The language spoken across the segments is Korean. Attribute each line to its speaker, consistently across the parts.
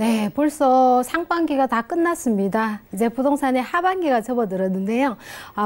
Speaker 1: 네, 벌써 상반기가 다 끝났습니다. 이제 부동산의 하반기가 접어들었는데요.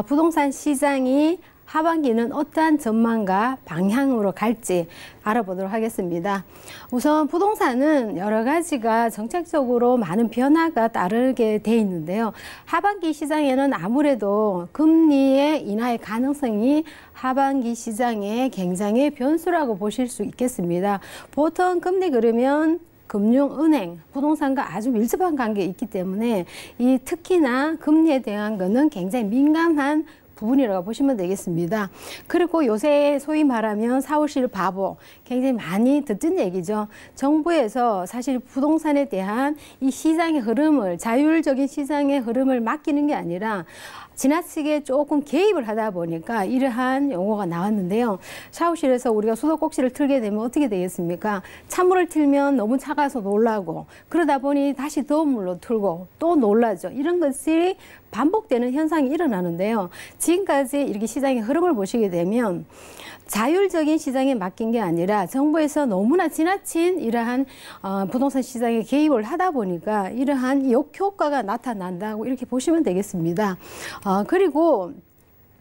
Speaker 1: 부동산 시장이 하반기는 어떠한 전망과 방향으로 갈지 알아보도록 하겠습니다. 우선 부동산은 여러 가지가 정책적으로 많은 변화가 따르게 돼 있는데요. 하반기 시장에는 아무래도 금리의 인하의 가능성이 하반기 시장의 굉장히 변수라고 보실 수 있겠습니다. 보통 금리 그러면 금융, 은행, 부동산과 아주 밀접한 관계에 있기 때문에 이 특히나 금리에 대한 거는 굉장히 민감한 부분이라고 보시면 되겠습니다. 그리고 요새 소위 말하면 사오실 바보 굉장히 많이 듣는 얘기죠. 정부에서 사실 부동산에 대한 이 시장의 흐름을 자율적인 시장의 흐름을 맡기는 게 아니라 지나치게 조금 개입을 하다 보니까 이러한 용어가 나왔는데요. 샤워실에서 우리가 수도꼭지를 틀게 되면 어떻게 되겠습니까? 찬물을 틀면 너무 차가워서 놀라고 그러다 보니 다시 더운 물로 틀고 또 놀라죠. 이런 것이 반복되는 현상이 일어나는데요. 지금까지 이렇게 시장의 흐름을 보시게 되면 자율적인 시장에 맡긴 게 아니라 정부에서 너무나 지나친 이러한 부동산 시장에 개입을 하다 보니까 이러한 역효과가 나타난다고 이렇게 보시면 되겠습니다. 그리고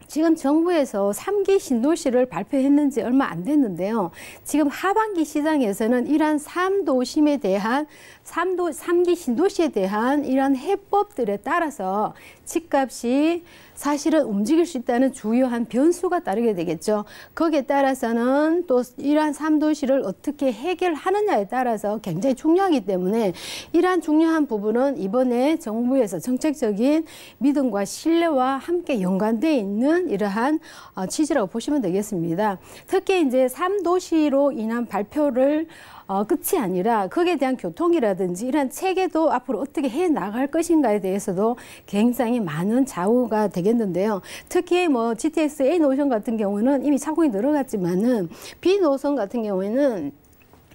Speaker 1: 지금 정부에서 3기 신도시를 발표했는지 얼마 안 됐는데요. 지금 하반기 시장에서는 이러한 3도심에 대한 3기 신도시에 대한 이러한 해법들에 따라서 집값이 사실은 움직일 수 있다는 주요한 변수가 따르게 되겠죠. 거기에 따라서는 또 이러한 3도시를 어떻게 해결하느냐에 따라서 굉장히 중요하기 때문에 이러한 중요한 부분은 이번에 정부에서 정책적인 믿음과 신뢰와 함께 연관되어 있는 이러한 취지라고 보시면 되겠습니다. 특히 이제 3도시로 인한 발표를 끝이 아니라 거기에 대한 교통이라든지 이런 체계도 앞으로 어떻게 해 나갈 것인가에 대해서도 굉장히 많은 좌우가 되겠는데요. 특히 뭐 GTX A 노선 같은 경우는 이미 착공이 들어갔지만은 B 노선 같은 경우에는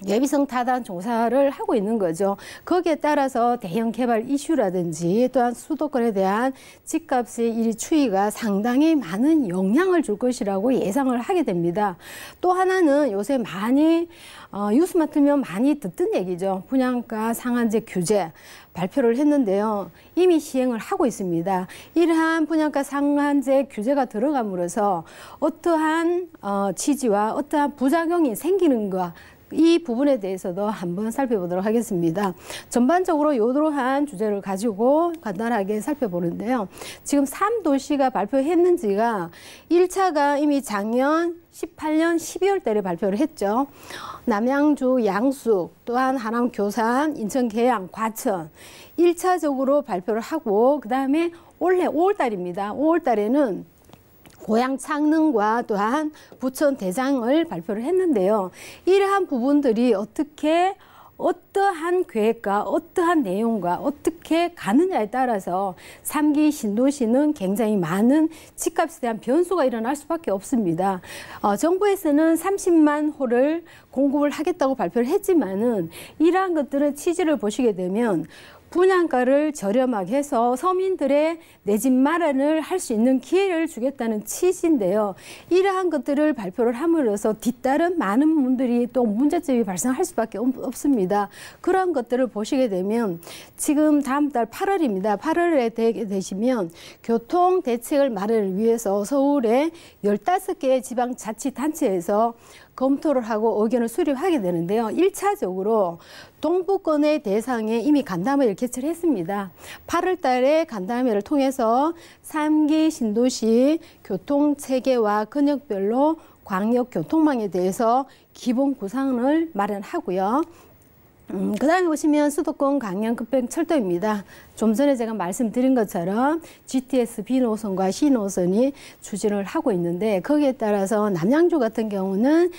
Speaker 1: 예비성 타단 조사를 하고 있는 거죠. 거기에 따라서 대형 개발 이슈라든지 또한 수도권에 대한 집값의 이 추이가 상당히 많은 영향을 줄 것이라고 예상을 하게 됩니다. 또 하나는 요새 많이 뉴스만 틀면 많이 듣던 얘기죠. 분양가 상한제 규제 발표를 했는데요. 이미 시행을 하고 있습니다. 이러한 분양가 상한제 규제가 들어감으로써 어떠한 취지와 어떠한 부작용이 생기는가 이 부분에 대해서도 한번 살펴보도록 하겠습니다. 전반적으로 이러한 주제를 가지고 간단하게 살펴보는데요. 지금 3도시가 발표했는지가 1차가 이미 작년 18년 12월 달에 발표를 했죠. 남양주, 양숙, 또한 하남, 교산, 인천, 계양, 과천 1차적으로 발표를 하고 그 다음에 올해 5월 달입니다. 5월 달에는 고양 창릉과 또한 부천 대장을 발표를 했는데요. 이러한 부분들이 어떠한 계획과 어떠한 내용과 어떻게 가느냐에 따라서 3기 신도시는 굉장히 많은 집값에 대한 변수가 일어날 수밖에 없습니다. 정부에서는 30만 호를 공급을 하겠다고 발표를 했지만은 이러한 것들은 취지를 보시게 되면 분양가를 저렴하게 해서 서민들의 내 집 마련을 할 수 있는 기회를 주겠다는 취지인데요. 이러한 것들을 발표를 함으로써 뒤따른 많은 분들이 또 문제점이 발생할 수밖에 없습니다. 그런 것들을 보시게 되면 지금 다음 달 8월입니다. 8월에 되시면 교통 대책을 마련을 위해서 서울의 15개의 지방자치단체에서 검토를 하고 의견을 수립하게 되는데요. 1차적으로 동부권의 대상에 이미 간담회를 개최를 했습니다. 8월 달에 간담회를 통해서 3기 신도시 교통체계와 근역별로 광역교통망에 대해서 기본 구상을 마련하고요. 그 다음에 보시면 수도권 강연급행철도입니다. 좀 전에 제가 말씀드린 것처럼 GTX B노선과 C노선이 추진을 하고 있는데 거기에 따라서 남양주 같은 경우는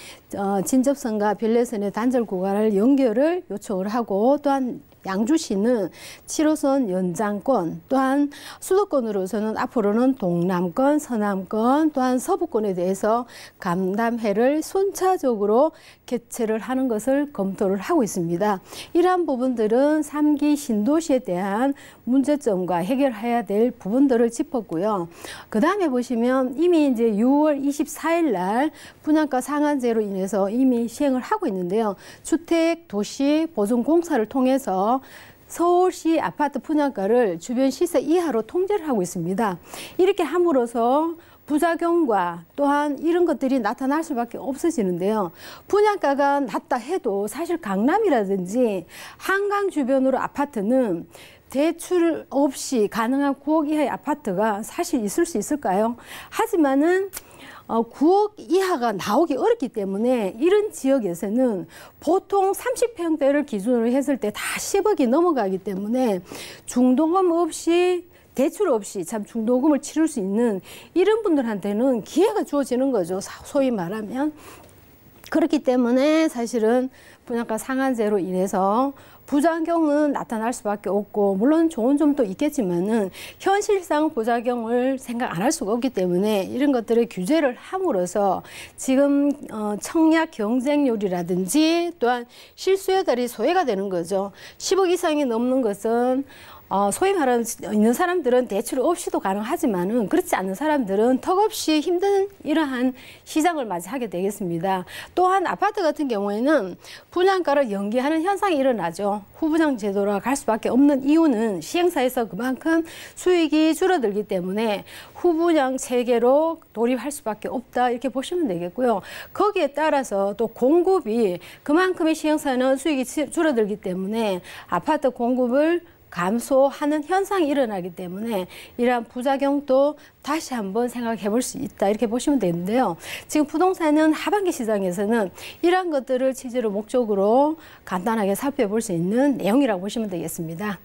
Speaker 1: 진접선과 별내선의 단절 구간을 연결을 요청을 하고 또한 양주시는 7호선 연장권 또한 수도권으로서는 앞으로는 동남권, 서남권 또한 서부권에 대해서 간담회를 순차적으로 개최를 하는 것을 검토를 하고 있습니다. 이러한 부분들은 3기 신도시에 대한 문제점과 해결해야 될 부분들을 짚었고요. 그 다음에 보시면 이미 이제 6월 24일 날 분양가 상한제로 인해서 이미 시행을 하고 있는데요. 주택 도시 보증 공사를 통해서 정부에서 서울시 아파트 분양가를 주변 시세 이하로 통제를 하고 있습니다. 이렇게 함으로써 부작용과 또한 이런 것들이 나타날 수밖에 없어지는데요. 분양가가 낮다 해도 사실 강남이라든지 한강 주변으로 아파트는 대출 없이 가능한 9억 이하의 아파트가 사실 있을 수 있을까요? 하지만은 9억 이하가 나오기 어렵기 때문에 이런 지역에서는 보통 30평대를 기준으로 했을 때 다 10억이 넘어가기 때문에 중도금 없이 대출 없이 참 중도금을 치를 수 있는 이런 분들한테는 기회가 주어지는 거죠. 소위 말하면. 그렇기 때문에 사실은 분양가 상한제로 인해서 부작용은 나타날 수밖에 없고 물론 좋은 점도 있겠지만은 현실상 부작용을 생각 안 할 수가 없기 때문에 이런 것들을 규제를 함으로써 지금 청약 경쟁률이라든지 또한 실수요달이 소외가 되는 거죠. 10억 이상이 넘는 것은 소위 말하는 있는 사람들은 대출 없이도 가능하지만은 그렇지 않은 사람들은 턱없이 힘든 이러한 시장을 맞이하게 되겠습니다. 또한 아파트 같은 경우에는 분양가를 연기하는 현상이 일어나죠. 후분양 제도로 갈 수밖에 없는 이유는 시행사에서 그만큼 수익이 줄어들기 때문에 후분양 체계로 돌입할 수밖에 없다 이렇게 보시면 되겠고요. 거기에 따라서 또 공급이 그만큼의 시행사는 수익이 줄어들기 때문에 아파트 공급을 감소하는 현상이 일어나기 때문에 이러한 부작용도 다시 한번 생각해 볼 수 있다 이렇게 보시면 되는데요. 지금 부동산은 하반기 시장에서는 이러한 것들을 취지로 목적으로 간단하게 살펴볼 수 있는 내용이라고 보시면 되겠습니다.